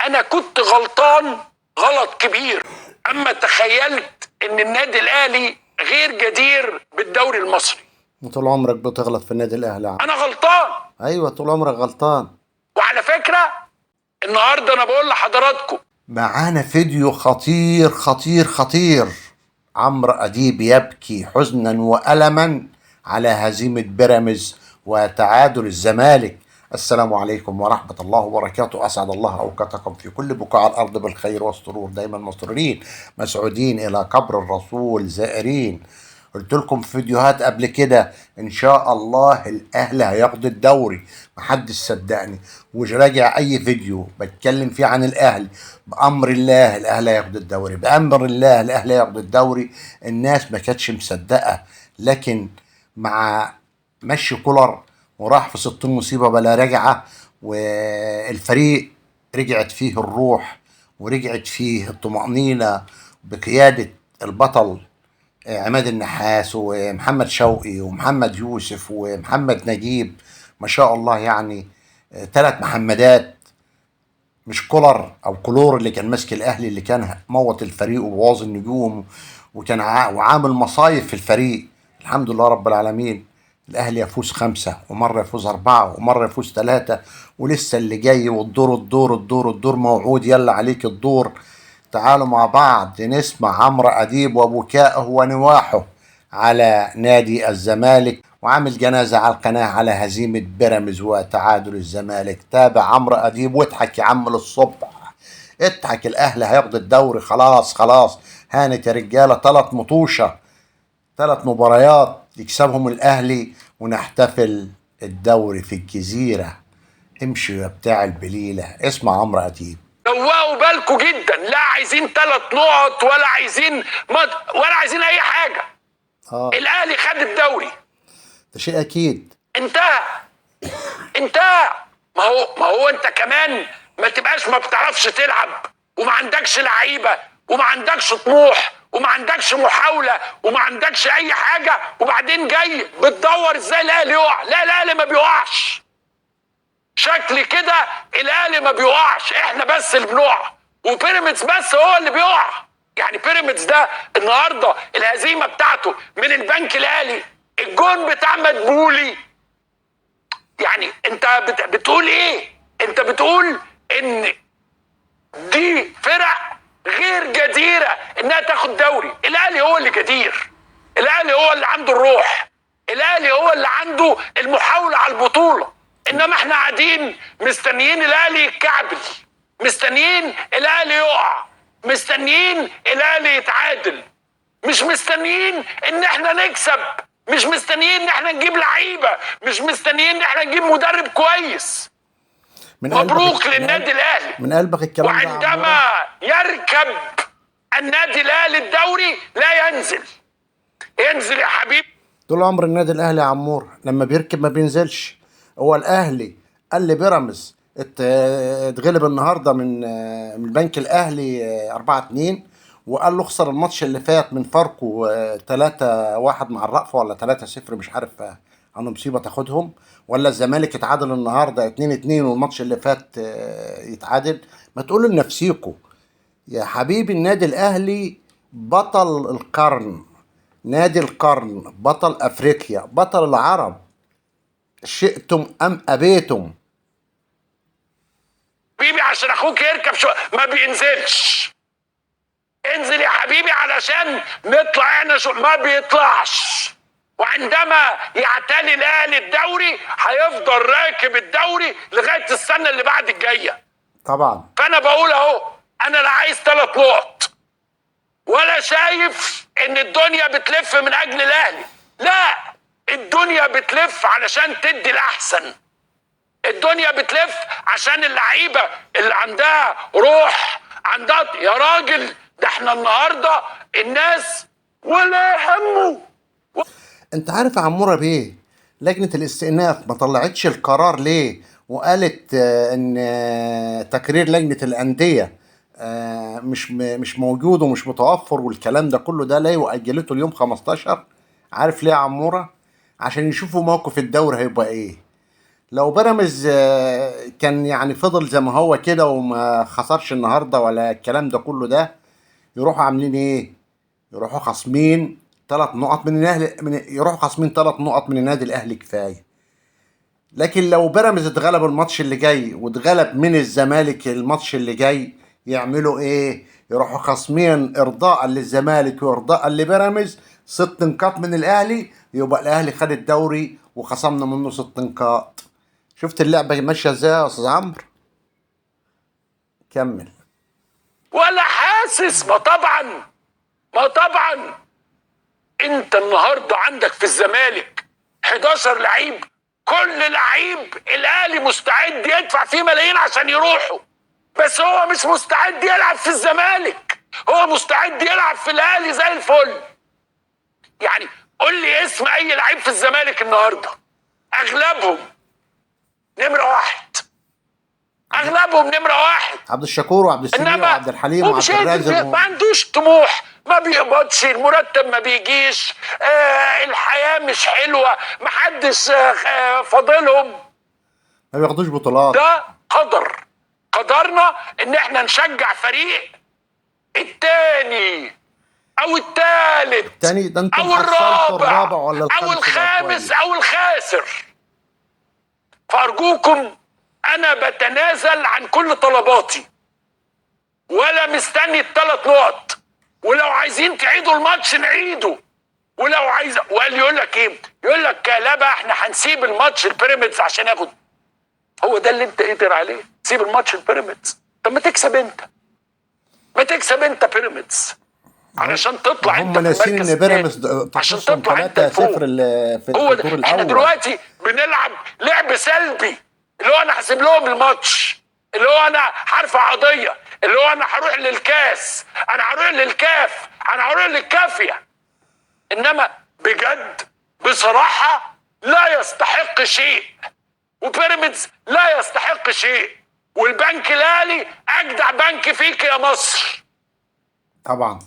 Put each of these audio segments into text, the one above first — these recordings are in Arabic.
انا كنت غلطان غلط كبير اما تخيلت ان النادي الاهلي غير جدير بالدوري المصري. طول عمرك بتغلط في النادي الاهلي يا عم. انا غلطان. ايوه طول عمرك غلطان. وعلى فكرة النهاردة انا بقول لحضراتكم معانا فيديو خطير خطير خطير. عمرو اديب يبكي حزنا والما على هزيمة بيراميدز وتعادل الزمالك. السلام عليكم ورحمة الله وبركاته. أسعد الله أوقاتكم في كل بقاع الأرض بالخير والسرور، دايما مسرورين مسعودين إلى قبر الرسول زائرين. قلت لكم في فيديوهات قبل كده إن شاء الله الأهلي هياخد الدوري، محدش صدقني. ومش راجع أي فيديو بتكلم فيه عن الأهلي. بأمر الله الأهلي هياخد الدوري، بأمر الله الأهلي هياخد الدوري. الناس ما كانتش مصدقة، لكن مع مشي كولر وراح في 60 مصيبة بلا رجعة، والفريق رجعت فيه الروح ورجعت فيه الطمأنينة بقيادة البطل عماد النحاس ومحمد شوقي ومحمد يوسف ومحمد نجيب. ما شاء الله يعني 3 محمدات، مش كولر او كلور اللي كان ماسك الاهلي اللي كان موت الفريق وبوظ النجوم وكان وعامل مصايب في الفريق. الحمد لله رب العالمين الاهلي يفوز 5 ومره يفوز 4 ومره يفوز 3، ولسه اللي جاي والدور موعود. يلا عليك الدور. تعالوا مع بعض نسمع عمرو اديب وبكائه ونواحه على نادي الزمالك، وعامل جنازة على القناة على هزيمة بيراميدز وتعادل الزمالك. تابع عمرو أديب واضحك يا عم للصبح، اضحك. الأهلي هياخد الدوري خلاص خلاص. هانت يا رجالة 3 مطوشة، 3 مباريات يكسبهم الأهلي ونحتفل الدوري في الجزيرة. امشي يا بتاع البليلة. اسمع عمرو أديب. روقوا بالكم جدا، لا عايزين 3 نقط ولا عايزين ولا عايزين اي حاجة. الاهلي خد الدوري، ده شيء اكيد. انتهى. ما هو انت كمان ما تبقاش ما بتعرفش تلعب وما عندكش لعيبه وما عندكش طموح وما عندكش محاوله وما عندكش اي حاجه، وبعدين جاي بتدور ازاي الاهلي يقع. لا، الاهلي ما بيقعش. شكل كده الاهلي ما بيقعش، احنا بس اللي بنقع، وبيراميدز بس هو اللي بيقع. يعني بيراميدز ده النهارده الهزيمه بتاعته من البنك الاهلي، الجون بتاع مدبولي. يعني انت بتقول ايه؟ انت بتقول ان دي فرق غير جديره انها تاخد دوري. الاهلي هو اللي جدير، الاهلي هو اللي عنده الروح، الاهلي هو اللي عنده المحاوله على البطوله. انما احنا قاعدين مستنيين الاهلي يتكعبل، مستنيين الاهلي يقع، مستنيين الاهلي يتعادل، مش مستنيين ان احنا نكسب، مش مستنيين ان احنا نجيب لعيبه، مش مستنيين ان احنا نجيب مدرب كويس. مبروك للنادي الاهلي من قلبك الكلام ده. وعندما يركب النادي الاهلي الدوري لا ينزل يا حبيبي. طول عمر النادي الاهلي يا عمور لما بيركب ما بينزلش. هو الاهلي قال لي بيراميدز اتغلب النهارده من البنك الاهلي 4-2، وقال له خسر الماتش اللي فات من فاركو 3-1 مع الرأفة ولا 3-0 مش عارف عنده مصيبة تاخدهم. ولا الزمالك اتعادل النهارده 2-2 والماتش اللي فات يتعادل. ما تقولوا لنفسيكوا يا حبيبي النادي الاهلي بطل القرن، نادي القرن، بطل افريقيا، بطل العرب، شئتم ام ابيتم. حبيبي عشان اخوك يركب ما بينزلش. انزل يا حبيبي علشان نطلع احنا ما بيطلعش. وعندما يعتني الاهلي الدوري هيفضل راكب الدوري لغايه السنه اللي بعد الجايه. طبعا. فانا بقول اهو، انا لا عايز 3 نقط ولا شايف ان الدنيا بتلف من اجل الاهلي. لا، الدنيا بتلف علشان تدي الاحسن. الدنيا بتلف عشان اللعيبه اللي عندها روح، عندها يا راجل. ده احنا النهارده الناس ولا همه. انت عارف يا عموره بيه لجنه الاستئناف ما طلعتش القرار ليه؟ وقالت ان تقرير لجنه الانديه مش موجود ومش متوفر والكلام ده كله ده ليه، واجلته اليوم 15. عارف ليه يا عموره؟ عشان يشوفوا موقف الدوري هيبقى ايه. لو بيراميدز كان يعني فضل زي ما هو كده وما خسرش النهارده ولا الكلام ده كله ده، يروحوا عاملين ايه؟ يروحوا خصمين 3 نقط من الاهلي، يروحوا خصمين 3 نقط من النادي الاهلي كفايه. لكن لو بيراميدز اتغلب الماتش اللي جاي واتغلب من الزمالك الماتش اللي جاي، يعملوا ايه؟ يروحوا خصمين ارضاء للزمالك وارضاء لبيراميدز 6 نقاط من الاهلي، يبقى الاهلي خد الدوري وخصمنا منه 6 نقاط. شفت اللعبه ماشيه ازاي يا استاذ عمرو؟ كمل. ولا حاسس؟ ما طبعا انت النهارده عندك في الزمالك 11 لعيب، كل لعيب الاهلي مستعد يدفع فيه ملايين عشان يروحوا، بس هو مش مستعد يلعب في الزمالك، هو مستعد يلعب في الاهلي زي الفل. يعني قول لي اسم اي لعيب في الزمالك النهارده، اغلبهم نمره واحد، اغلبهم نمره واحد. عبد الشكور وعبد السميع انما وعبد الحليم هو مش وعبد الرازق قادر، ما عندوش طموح، ما بيقبضش، المرتب ما بيجيش، الحياه مش حلوه، محدش فاضلهم. ما بياخدوش بطولات. ده قدرنا ان احنا نشجع فريق التاني او التالت التاني ده انتم او حصلتوا الرابع الرابع ولا او الخامس يبقى الخامس كويس. او الخاسر. فارجوكم، انا بتنازل عن كل طلباتي ولا مستني ال3 نقط، ولو عايزين تعيدوا الماتش نعيده، ولو عايز وقال يقول لك ايه؟ يقول لك لا بقى احنا هنسيب الماتش البيراميدز عشان ياخد. هو ده اللي انت قادر عليه؟ تسيب الماتش البيراميدز؟ طب ما تكسب انت بيراميدز علشان تطلع انت هم في ناسين المركز ان بيراميدز الثاني، عشان تخصصهم تطلع انت 3-0 لفوق. في هو الدور ده. احنا الاول. دلوقتي بنلعب لعب سلبي، اللي هو انا هسيب لهم الماتش، اللي هو انا هرفع قضيه، اللي هو انا هروح للكاس، انا هروح للكاف، انا هروح للكافيه. انما بجد بصراحه لا يستحق شيء، وبيراميدز لا يستحق شيء، والبنك الاهلي اجدع بنك فيك يا مصر، طبعا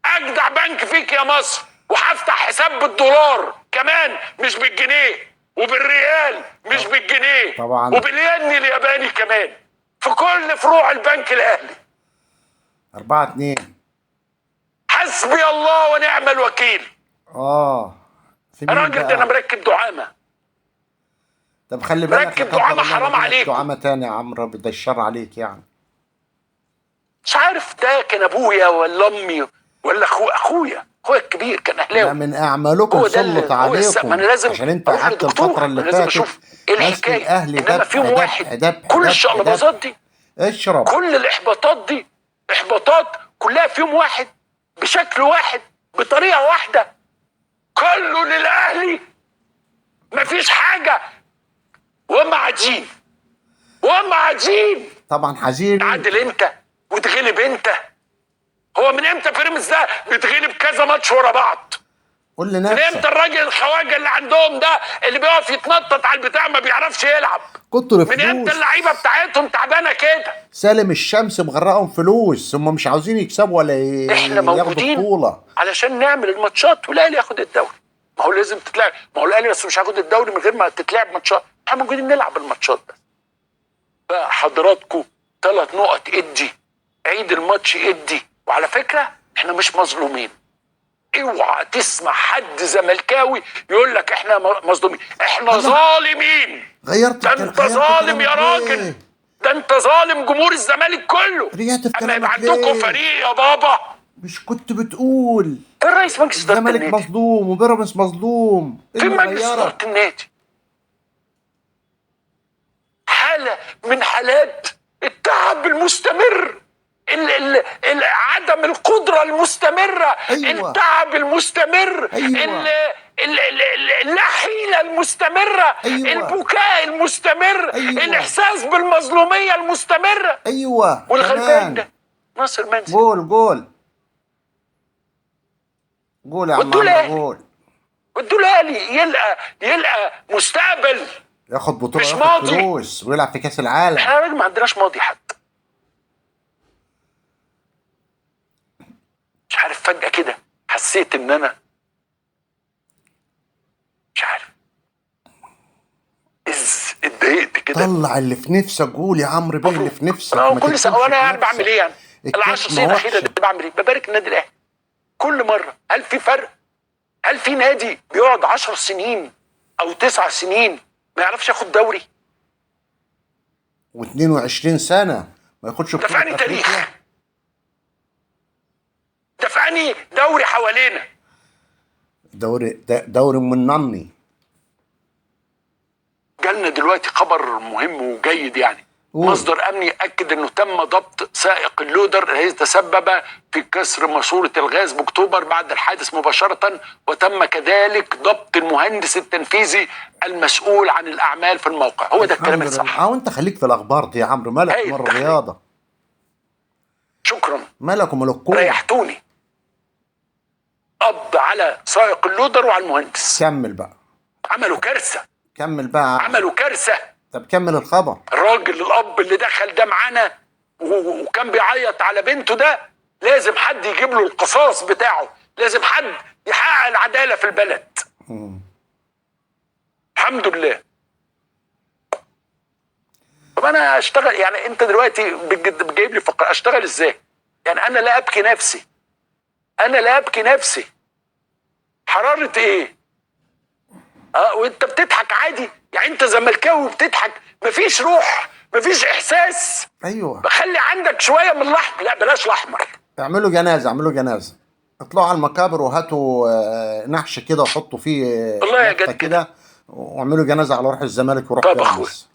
اجدع بنك فيك يا مصر، وهفتح حساب بالدولار كمان مش بالجنيه، وبالريال مش بالجنيه، طبعا وبالين الياباني كمان، في كل فروع البنك الاهلي. 4-2. حسبي الله ونعم الوكيل. في مين الراجل ده انا بقى؟ مركب دعامه، طب خلي بالك مركب لا قدر دعامه، الله حرام يجيلك عليكم. دعامة تاني يا عمرو، ده الشر عليك يعني. مش عارف ده كان ابويا ولا امي ولا اخويا الكبير كان ده اهلاوي. من اعمالكم هو ده سلط ما عليكم انا لازم عشان انت اروح قعدت لدكتور، الفترة ما اللي انا لازم فاتت اشوف ايه ماسك الحكايه. الاهلي انما دبح فيهم واحد دبح دبح كل دبح الشقلباظات دبح. دي، اشرب. كل الاحباطات دي، احباطات كلها فيهم واحد، بشكل واحد، بطريقه واحده، كله للاهلي، مفيش حاجه. وهم عاجين طبعا حزين. تعادل انت وتغلب انت. هو من امتى بيراميدز ده بيتغلب كذا ماتش ورا بعض؟ قول من امتى لنفسك. الراجل الخواجه اللي عندهم ده اللي بيقف يتنطط على البتاع ما بيعرفش يلعب؟ كتر من امتى فلوس. اللعيبه بتاعتهم تعبانه كده؟ سالم الشمس مغرقهم فلوس، هم مش عاوزين يكسبوا ولا احنا ياخدوا موجودين بطولة. علشان نعمل الماتشات والاهلي ياخد الدوري. ما هو لازم تتلعب، ما هو الاهلي بس مش هياخد الدوري من غير ما تتلعب ماتشات. احنا موجودين نلعب الماتشات بس. بقى حضراتكم 3 نقط ادي، عيد الماتش ادي. وعلى فكره احنا مش مظلومين، اوعى تسمع حد زملكاوي يقول لك احنا مظلومين، احنا ظالمين. غيرت ده انت ظالم يا راجل، ده انت ظالم جمهور الزمالك كله. رجعت في اما يبقى كلامك عندكم ليه؟ فريق يا بابا. مش كنت بتقول الرئيس مجلس اداره الزمالك النادي، مظلوم وبيراميدز مظلوم؟ ايه في اللي مجلس اداره غيرك؟ النادي حاله من حالات التعب المستمر، عدم القدرة المستمرة، أيوة. التعب المستمر، أيوة. النحيلة المستمرة، أيوة. البكاء المستمر، أيوة. الإحساس بالمظلومية المستمرة. ايوه والغلبان ده كمان. ناصر منسي جول يا عم عمرو جول. والدولالي يلقى مستقبل، ياخد بطولة مش وياخد ماضي. فلوس ويلعب في كأس العالم. احنا راجل ما عندناش ماضي حتى. مش عارف فجأة كده حسيت ان انا مش عارف ازاي كده. طلع اللي في نفسك، قول يا عمرو بيه اللي في نفسك، ما كل سنه تكتمش وانا في يعني بعمل نفسك. ايه يعني؟ ال10 الكتمة سنين الاخيره دي وحشة. بعمل ايه؟ ببارك النادي الاهلي كل مره. هل في فرق؟ هل في نادي بيقعد 10 سنين او 9 سنين ما يعرفش ياخد دوري؟ و22 سنة ما ياخدش ده في بطولة انهي افريقيا. تاريخ؟ ده في انهي دوري حوالينا؟ دوري منني. جالنا دلوقتي خبر مهم وجيد يعني. قول. مصدر امني اكد انه تم ضبط سائق اللودر الذي تسبب في كسر ماسوره الغاز باكتوبر بعد الحادث مباشره، وتم كذلك ضبط المهندس التنفيذي المسؤول عن الاعمال في الموقع. هو ده الكلام الحمد لله. الصح. انت خليك في الاخبار دي يا عمرو، مالك هايل مر تحليل. الرياضة؟ شكرا، مالك ومال الكورة؟ ريحتوني. قبض على سائق اللودر وعلى المهندس. كمل بقى. عملوا كارثه، كمل بقى. عملوا كارثه. طب كمل الخبر. الراجل الاب اللي دخل ده معانا وكان بيعيط على بنته ده، لازم حد يجيب له القصاص بتاعه، لازم حد يحقق العداله في البلد. الحمد لله. طب انا اشتغل يعني؟ انت دلوقتي جايب لي فقره، اشتغل ازاي؟ يعني انا لا ابكي نفسي، انا لا ابكي نفسي. حراره ايه؟ وانت بتضحك عادي يعني؟ انت زملكاوي بتضحك؟ مفيش روح، مفيش احساس. ايوه. خلي عندك شويه من الاحمر. لا بلاش الاحمر. اعملوا جنازة، اعملوا جنازة، اطلعوا على المقابر وهاتوا نحش كده وحطوا فيه والله يا نفطة جد كده، واعملوا جنازة على روح الزمالك وروح طب اخويا بيراميدز.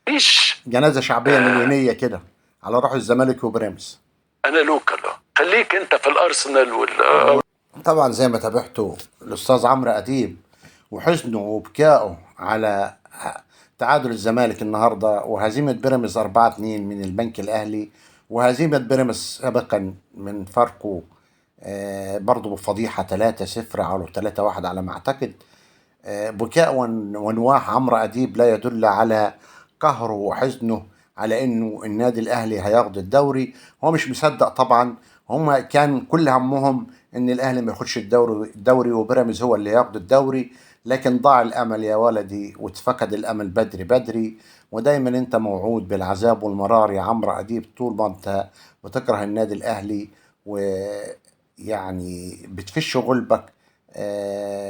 مفيش. جنازة شعبية مليونية كده على روح الزمالك وبيراميدز. انا لوكال، خليك انت في الارسنال وال طبعا زي ما تابعته الاستاذ عمرو اديب وحزنه وبكائه على تعادل الزمالك النهارده وهزيمه بيراميدز 4-2 من البنك الاهلي، وهزيمه بيراميدز سابقا من فاركو برضه بفضيحه 3-0 او 3-1 على ما اعتقد. بكاء ونواح عمرو اديب لا يدل على قهره وحزنه على انه النادي الاهلي هياخد الدوري. هو مش مصدق طبعا، هم كان كل همهم ان الاهلي ما ياخدش الدوري وبيراميدز هو اللي ياخد الدوري، لكن ضاع الامل يا ولدي واتفقد الامل بدري بدري. ودايما انت موعود بالعذاب والمرار يا عمرو اديب طول ما انت بتكره النادي الاهلي ويعني بتفش غلبك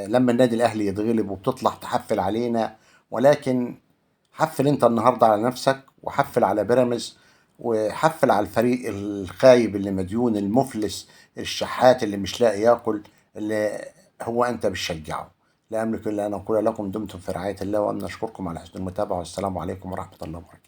لما النادي الاهلي يتغلب وبتطلع تحفل علينا. ولكن حفل انت النهارده على نفسك، وحفل على بيراميدز، وحفل على الفريق الخايب اللي مديون المفلس الشحات اللي مش لاقي ياكل، اللي هو انت بتشجعه. لا املك الا ان اقول لكم دمتم في رعايه الله، وان اشكركم على حسن المتابعه، والسلام عليكم ورحمه الله وبركاته.